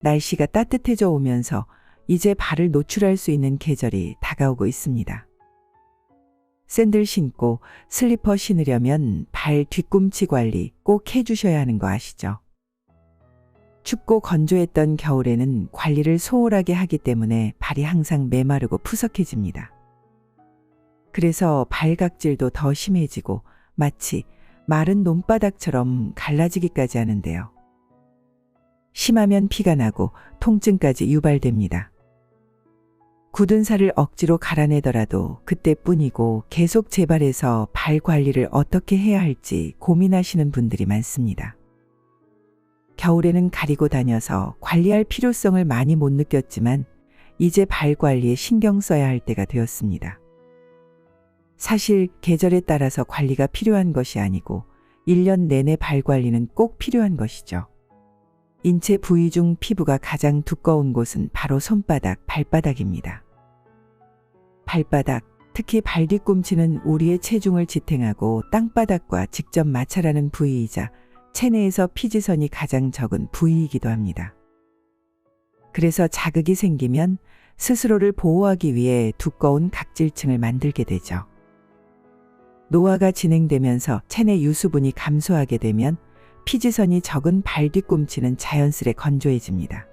날씨가 따뜻해져 오면서 이제 발을 노출할 수 있는 계절이 다가오고 있습니다. 샌들 신고 슬리퍼 신으려면 발 뒤꿈치 관리 꼭 해주셔야 하는 거 아시죠? 춥고 건조했던 겨울에는 관리를 소홀하게 하기 때문에 발이 항상 메마르고 푸석해집니다. 그래서 발각질도 더 심해지고 마치 마른 논바닥처럼 갈라지기까지 하는데요. 심하면 피가 나고 통증까지 유발됩니다. 굳은 살을 억지로 갈아내더라도 그때뿐이고 계속 재발해서 발 관리를 어떻게 해야 할지 고민하시는 분들이 많습니다. 겨울에는 가리고 다녀서 관리할 필요성을 많이 못 느꼈지만 이제 발 관리에 신경 써야 할 때가 되었습니다. 사실 계절에 따라서 관리가 필요한 것이 아니고 1년 내내 발 관리는 꼭 필요한 것이죠. 인체 부위 중 피부가 가장 두꺼운 곳은 바로 손바닥, 발바닥입니다. 발바닥, 특히 발 뒤꿈치는 우리의 체중을 지탱하고 땅바닥과 직접 마찰하는 부위이자 체내에서 피지선이 가장 적은 부위이기도 합니다. 그래서 자극이 생기면 스스로를 보호하기 위해 두꺼운 각질층을 만들게 되죠. 노화가 진행되면서 체내 유수분이 감소하게 되면 피지선이 적은 발 뒤꿈치는 자연스레 건조해집니다.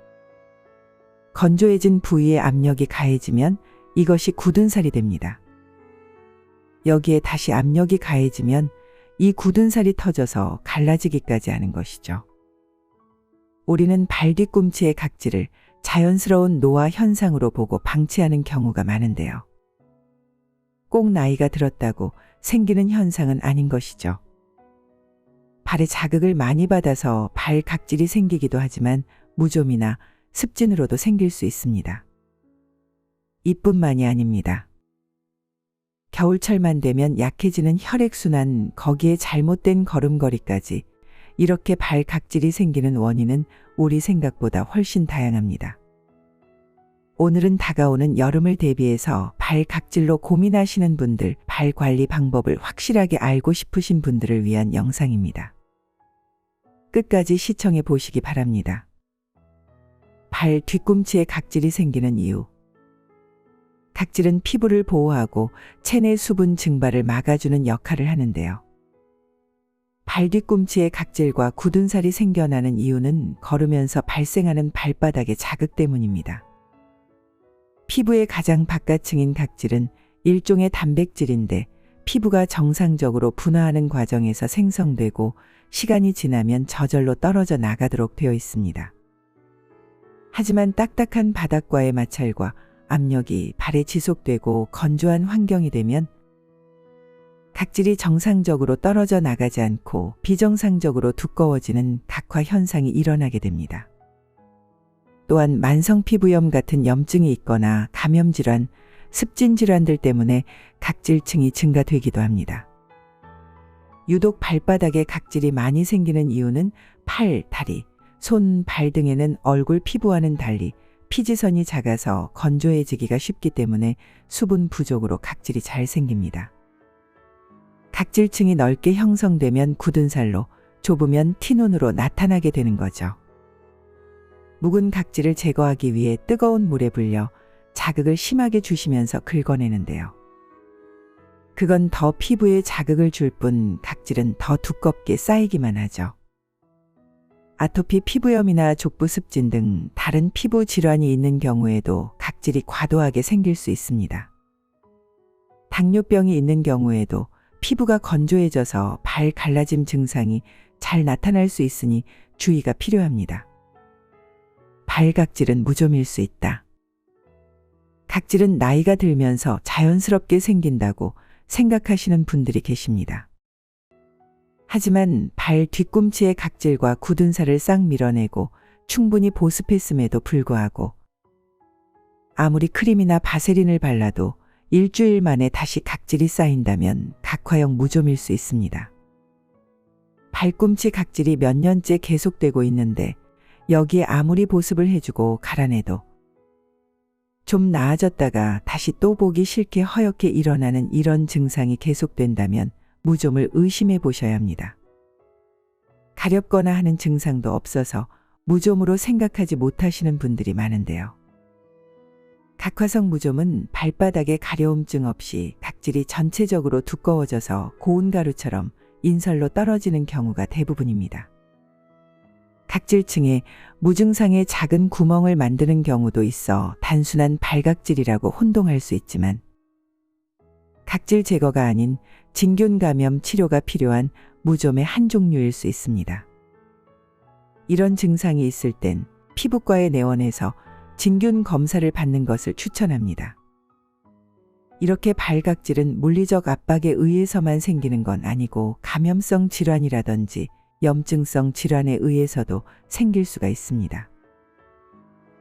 건조해진 부위에 압력이 가해지면 이것이 굳은 살이 됩니다. 여기에 다시 압력이 가해지면 이 굳은 살이 터져서 갈라지기까지 하는 것이죠. 우리는 발 뒤꿈치의 각질을 자연스러운 노화 현상으로 보고 방치하는 경우가 많은데요. 꼭 나이가 들었다고 생기는 현상은 아닌 것이죠. 발에 자극을 많이 받아서 발 각질이 생기기도 하지만 무좀이나 습진으로도 생길 수 있습니다. 이뿐만이 아닙니다. 겨울철만 되면 약해지는 혈액순환, 거기에 잘못된 걸음걸이까지 이렇게 발 각질이 생기는 원인은 우리 생각보다 훨씬 다양합니다. 오늘은 다가오는 여름을 대비해서 발 각질로 고민하시는 분들, 발 관리 방법을 확실하게 알고 싶으신 분들을 위한 영상입니다. 끝까지 시청해 보시기 바랍니다. 발 뒤꿈치에 각질이 생기는 이유. 각질은 피부를 보호하고 체내 수분 증발을 막아주는 역할을 하는데요. 발 뒤꿈치에 각질과 굳은 살이 생겨나는 이유는 걸으면서 발생하는 발바닥의 자극 때문입니다. 피부의 가장 바깥층인 각질은 일종의 단백질인데 피부가 정상적으로 분화하는 과정에서 생성되고 시간이 지나면 저절로 떨어져 나가도록 되어 있습니다. 하지만 딱딱한 바닥과의 마찰과 압력이 발에 지속되고 건조한 환경이 되면 각질이 정상적으로 떨어져 나가지 않고 비정상적으로 두꺼워지는 각화 현상이 일어나게 됩니다. 또한 만성 피부염 같은 염증이 있거나 감염 질환, 습진 질환들 때문에 각질층이 증가되기도 합니다. 유독 발바닥에 각질이 많이 생기는 이유는 팔, 다리, 손, 발 등에는 얼굴 피부와는 달리 피지선이 작아서 건조해지기가 쉽기 때문에 수분 부족으로 각질이 잘 생깁니다. 각질층이 넓게 형성되면 굳은 살로, 좁으면 티눈으로 나타나게 되는 거죠. 묵은 각질을 제거하기 위해 뜨거운 물에 불려 자극을 심하게 주시면서 긁어내는데요. 그건 더 피부에 자극을 줄 뿐 각질은 더 두껍게 쌓이기만 하죠. 아토피 피부염이나 족부습진 등 다른 피부 질환이 있는 경우에도 각질이 과도하게 생길 수 있습니다. 당뇨병이 있는 경우에도 피부가 건조해져서 발 갈라짐 증상이 잘 나타날 수 있으니 주의가 필요합니다. 발 각질은 무좀일 수 있다. 각질은 나이가 들면서 자연스럽게 생긴다고 생각하시는 분들이 계십니다. 하지만 발 뒤꿈치의 각질과 굳은 살을 싹 밀어내고 충분히 보습했음에도 불구하고 아무리 크림이나 바세린을 발라도 일주일 만에 다시 각질이 쌓인다면 각화형 무좀일 수 있습니다. 발꿈치 각질이 몇 년째 계속되고 있는데 여기에 아무리 보습을 해주고 갈아내도 좀 나아졌다가 다시 또 보기 싫게 허옇게 일어나는 이런 증상이 계속된다면 무좀을 의심해 보셔야 합니다. 가렵거나 하는 증상도 없어서 무좀으로 생각하지 못하시는 분들이 많은데요. 각화성 무좀은 발바닥에 가려움증 없이 각질이 전체적으로 두꺼워져서 고운 가루처럼 인설로 떨어지는 경우가 대부분입니다. 각질층에 무증상의 작은 구멍을 만드는 경우도 있어 단순한 발각질이라고 혼동할 수 있지만 각질 제거가 아닌 진균 감염 치료가 필요한 무좀의 한 종류일 수 있습니다. 이런 증상이 있을 땐 피부과에 내원해서 진균 검사를 받는 것을 추천합니다. 이렇게 발각질은 물리적 압박에 의해서만 생기는 건 아니고 감염성 질환이라든지 염증성 질환에 의해서도 생길 수가 있습니다.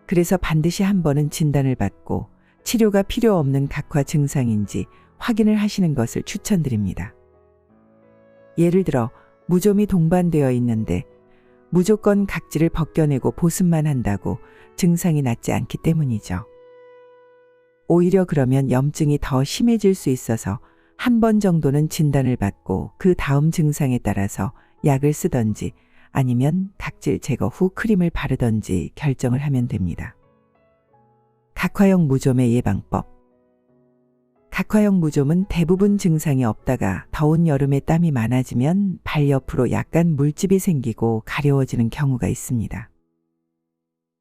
그래서 반드시 한 번은 진단을 받고 치료가 필요 없는 각화 증상인지 확인을 하시는 것을 추천드립니다. 예를 들어 무좀이 동반되어 있는데 무조건 각질을 벗겨내고 보습만 한다고 증상이 낫지 않기 때문이죠. 오히려 그러면 염증이 더 심해질 수 있어서 한 번 정도는 진단을 받고 그 다음 증상에 따라서 약을 쓰던지 아니면 각질 제거 후 크림을 바르던지 결정을 하면 됩니다. 각화형 무좀의 예방법. 각화형 무좀은 대부분 증상이 없다가 더운 여름에 땀이 많아지면 발 옆으로 약간 물집이 생기고 가려워지는 경우가 있습니다.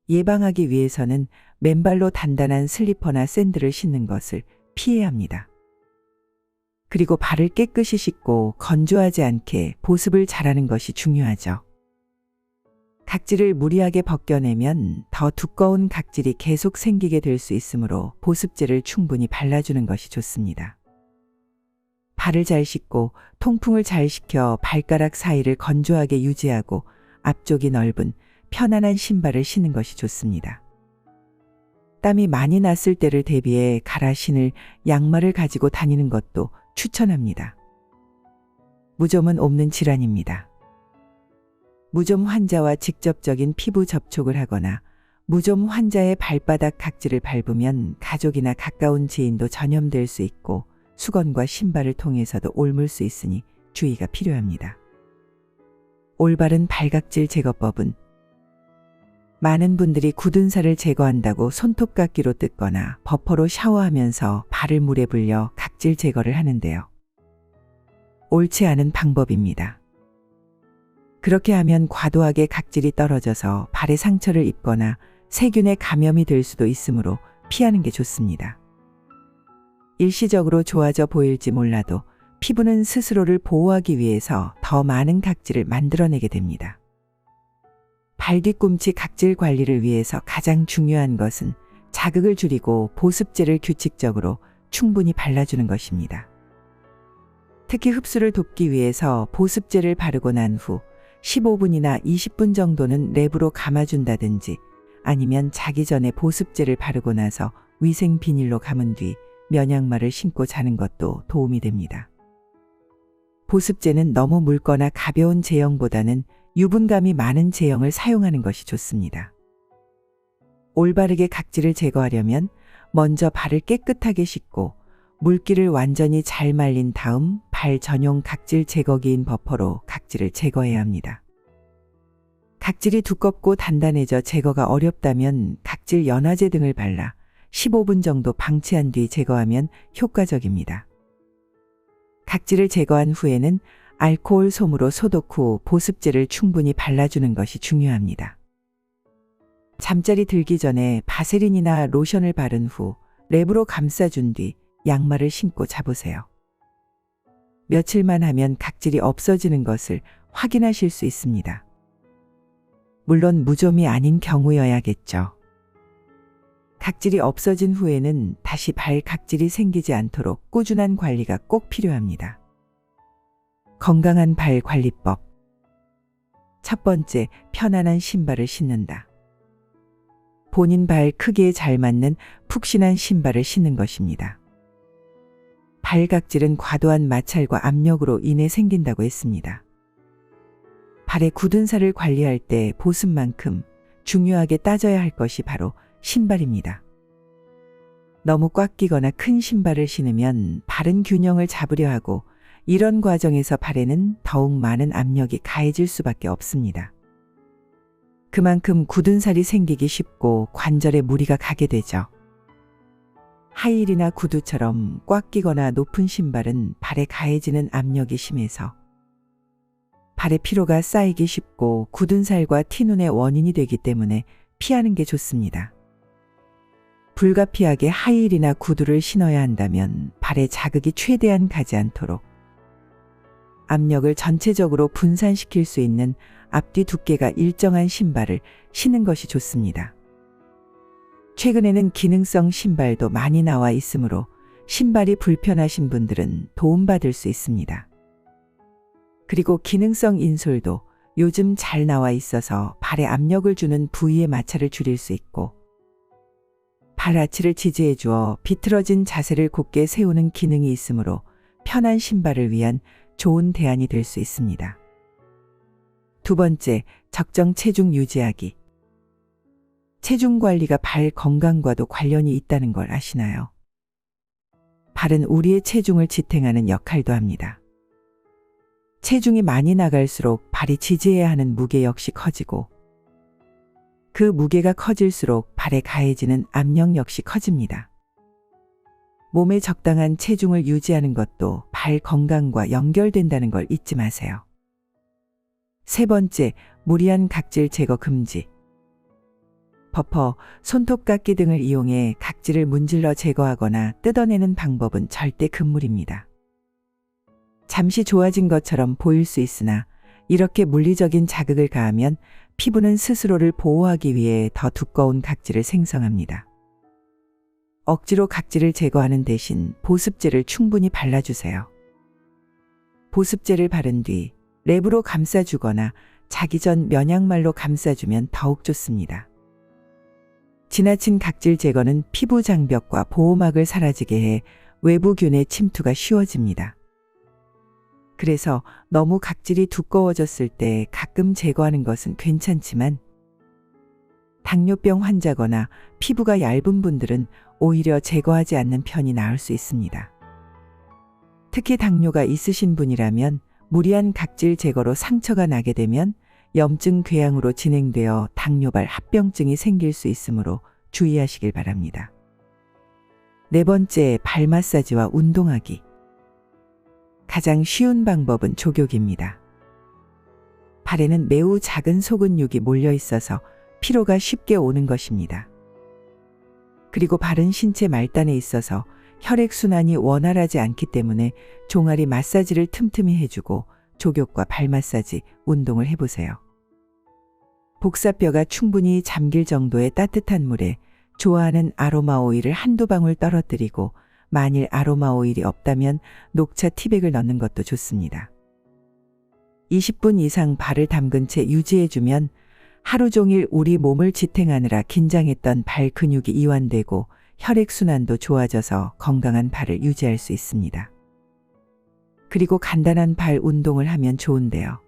예방하기 위해서는 맨발로 단단한 슬리퍼나 샌들을 신는 것을 피해야 합니다. 그리고 발을 깨끗이 씻고 건조하지 않게 보습을 잘하는 것이 중요하죠. 각질을 무리하게 벗겨내면 더 두꺼운 각질이 계속 생기게 될 수 있으므로 보습제를 충분히 발라주는 것이 좋습니다. 발을 잘 씻고 통풍을 잘 시켜 발가락 사이를 건조하게 유지하고 앞쪽이 넓은 편안한 신발을 신는 것이 좋습니다. 땀이 많이 났을 때를 대비해 갈아 신을 양말을 가지고 다니는 것도 추천합니다. 무좀은 없는 질환입니다. 무좀 환자와 직접적인 피부 접촉을 하거나 무좀 환자의 발바닥 각질을 밟으면 가족이나 가까운 지인도 전염될 수 있고 수건과 신발을 통해서도 옮을 수 있으니 주의가 필요합니다. 올바른 발각질 제거법은 많은 분들이 굳은 살을 제거한다고 손톱깎이로 뜯거나 버퍼로 샤워하면서 발을 물에 불려 각질 제거를 하는데요. 옳지 않은 방법입니다. 그렇게 하면 과도하게 각질이 떨어져서 발에 상처를 입거나 세균에 감염이 될 수도 있으므로 피하는 게 좋습니다. 일시적으로 좋아져 보일지 몰라도 피부는 스스로를 보호하기 위해서 더 많은 각질을 만들어내게 됩니다. 발 뒤꿈치 각질 관리를 위해서 가장 중요한 것은 자극을 줄이고 보습제를 규칙적으로 충분히 발라주는 것입니다. 특히 흡수를 돕기 위해서 보습제를 바르고 난 후 15분이나 20분 정도는 랩으로 감아준다든지 아니면 자기 전에 보습제를 바르고 나서 위생 비닐로 감은 뒤 면양말을 신고 자는 것도 도움이 됩니다. 보습제는 너무 묽거나 가벼운 제형보다는 유분감이 많은 제형을 사용하는 것이 좋습니다. 올바르게 각질을 제거하려면 먼저 발을 깨끗하게 씻고 물기를 완전히 잘 말린 다음 발 전용 각질 제거기인 버퍼로 각질을 제거해야 합니다. 각질이 두껍고 단단해져 제거가 어렵다면 각질 연화제 등을 발라 15분 정도 방치한 뒤 제거하면 효과적입니다. 각질을 제거한 후에는 알코올 솜으로 소독 후 보습제를 충분히 발라주는 것이 중요합니다. 잠자리 들기 전에 바세린이나 로션을 바른 후 랩으로 감싸준 뒤 양말을 신고 자보세요. 며칠만 하면 각질이 없어지는 것을 확인하실 수 있습니다. 물론 무좀이 아닌 경우여야겠죠. 각질이 없어진 후에는 다시 발 각질이 생기지 않도록 꾸준한 관리가 꼭 필요합니다. 건강한 발 관리법. 첫 번째, 편안한 신발을 신는다. 본인 발 크기에 잘 맞는 푹신한 신발을 신는 것입니다. 발 각질은 과도한 마찰과 압력으로 인해 생긴다고 했습니다. 발의 굳은 살을 관리할 때 보습만큼 중요하게 따져야 할 것이 바로 신발입니다. 너무 꽉 끼거나 큰 신발을 신으면 바른 균형을 잡으려 하고 이런 과정에서 발에는 더욱 많은 압력이 가해질 수밖에 없습니다. 그만큼 굳은 살이 생기기 쉽고 관절에 무리가 가게 되죠. 하이힐이나 구두처럼 꽉 끼거나 높은 신발은 발에 가해지는 압력이 심해서 발에 피로가 쌓이기 쉽고 굳은 살과 티눈의 원인이 되기 때문에 피하는 게 좋습니다. 불가피하게 하이힐이나 구두를 신어야 한다면 발에 자극이 최대한 가지 않도록 압력을 전체적으로 분산시킬 수 있는 앞뒤 두께가 일정한 신발을 신는 것이 좋습니다. 최근에는 기능성 신발도 많이 나와 있으므로 신발이 불편하신 분들은 도움받을 수 있습니다. 그리고 기능성 인솔도 요즘 잘 나와 있어서 발에 압력을 주는 부위의 마찰을 줄일 수 있고 발 아치를 지지해 주어 비틀어진 자세를 곧게 세우는 기능이 있으므로 편한 신발을 위한 좋은 대안이 될 수 있습니다. 두 번째, 적정 체중 유지하기. 체중 관리가 발 건강과도 관련이 있다는 걸 아시나요? 발은 우리의 체중을 지탱하는 역할도 합니다. 체중이 많이 나갈수록 발이 지지해야 하는 무게 역시 커지고 그 무게가 커질수록 발에 가해지는 압력 역시 커집니다. 몸에 적당한 체중을 유지하는 것도 발 건강과 연결된다는 걸 잊지 마세요. 세 번째, 무리한 각질 제거 금지. 버퍼, 손톱깎이 등을 이용해 각질을 문질러 제거하거나 뜯어내는 방법은 절대 금물입니다. 잠시 좋아진 것처럼 보일 수 있으나 이렇게 물리적인 자극을 가하면 피부는 스스로를 보호하기 위해 더 두꺼운 각질을 생성합니다. 억지로 각질을 제거하는 대신 보습제를 충분히 발라주세요. 보습제를 바른 뒤 랩으로 감싸주거나 자기 전 면약말로 감싸주면 더욱 좋습니다. 지나친 각질 제거는 피부 장벽과 보호막을 사라지게 해 외부균의 침투가 쉬워집니다. 그래서 너무 각질이 두꺼워졌을 때 가끔 제거하는 것은 괜찮지만 당뇨병 환자거나 피부가 얇은 분들은 오히려 제거하지 않는 편이 나을 수 있습니다. 특히 당뇨가 있으신 분이라면 무리한 각질 제거로 상처가 나게 되면 염증 궤양으로 진행되어 당뇨발 합병증이 생길 수 있으므로 주의하시길 바랍니다. 네 번째, 발 마사지와 운동하기. 가장 쉬운 방법은 족욕입니다. 발에는 매우 작은 소근육이 몰려 있어서 피로가 쉽게 오는 것입니다. 그리고 발은 신체 말단에 있어서 혈액순환이 원활하지 않기 때문에 종아리 마사지를 틈틈이 해주고 족욕과 발 마사지, 운동을 해보세요. 복사뼈가 충분히 잠길 정도의 따뜻한 물에 좋아하는 아로마 오일을 한두 방울 떨어뜨리고 만일 아로마 오일이 없다면 녹차 티백을 넣는 것도 좋습니다. 20분 이상 발을 담근 채 유지해주면 하루 종일 우리 몸을 지탱하느라 긴장했던 발 근육이 이완되고 혈액순환도 좋아져서 건강한 발을 유지할 수 있습니다. 그리고 간단한 발 운동을 하면 좋은데요.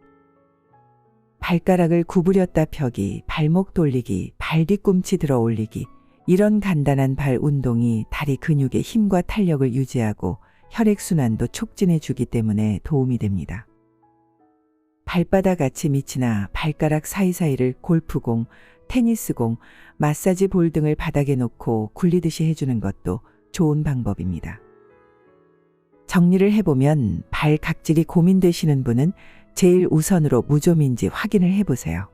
발가락을 구부렸다 펴기, 발목 돌리기, 발 뒤꿈치 들어 올리기, 이런 간단한 발 운동이 다리 근육의 힘과 탄력을 유지하고 혈액순환도 촉진해 주기 때문에 도움이 됩니다. 발바닥 아치 밑이나 발가락 사이사이를 골프공, 테니스공, 마사지 볼 등을 바닥에 놓고 굴리듯이 해주는 것도 좋은 방법입니다. 정리를 해보면 발 각질이 고민되시는 분은 제일 우선으로 무좀인지 확인을 해보세요.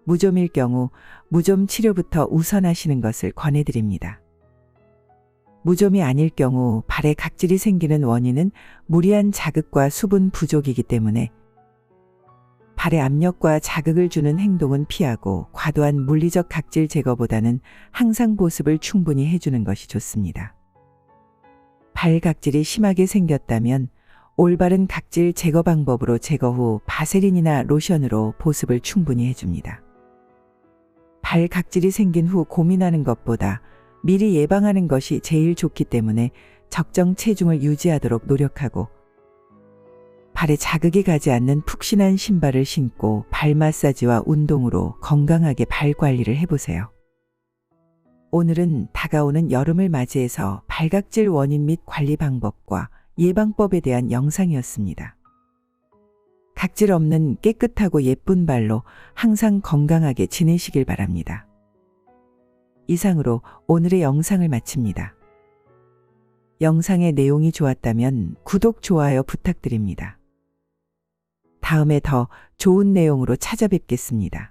무좀일 경우 무좀 치료부터 우선하시는 것을 권해드립니다. 무좀이 아닐 경우 발에 각질이 생기는 원인은 무리한 자극과 수분 부족이기 때문에 발에 압력과 자극을 주는 행동은 피하고 과도한 물리적 각질 제거보다는 항상 보습을 충분히 해주는 것이 좋습니다. 발 각질이 심하게 생겼다면 올바른 각질 제거 방법으로 제거 후 바세린이나 로션으로 보습을 충분히 해줍니다. 발 각질이 생긴 후 고민하는 것보다 미리 예방하는 것이 제일 좋기 때문에 적정 체중을 유지하도록 노력하고 발에 자극이 가지 않는 푹신한 신발을 신고 발 마사지와 운동으로 건강하게 발 관리를 해보세요. 오늘은 다가오는 여름을 맞이해서 발각질 원인 및 관리 방법과 예방법에 대한 영상이었습니다. 각질 없는 깨끗하고 예쁜 발로 항상 건강하게 지내시길 바랍니다. 이상으로 오늘의 영상을 마칩니다. 영상의 내용이 좋았다면 구독, 좋아요 부탁드립니다. 다음에 더 좋은 내용으로 찾아뵙겠습니다.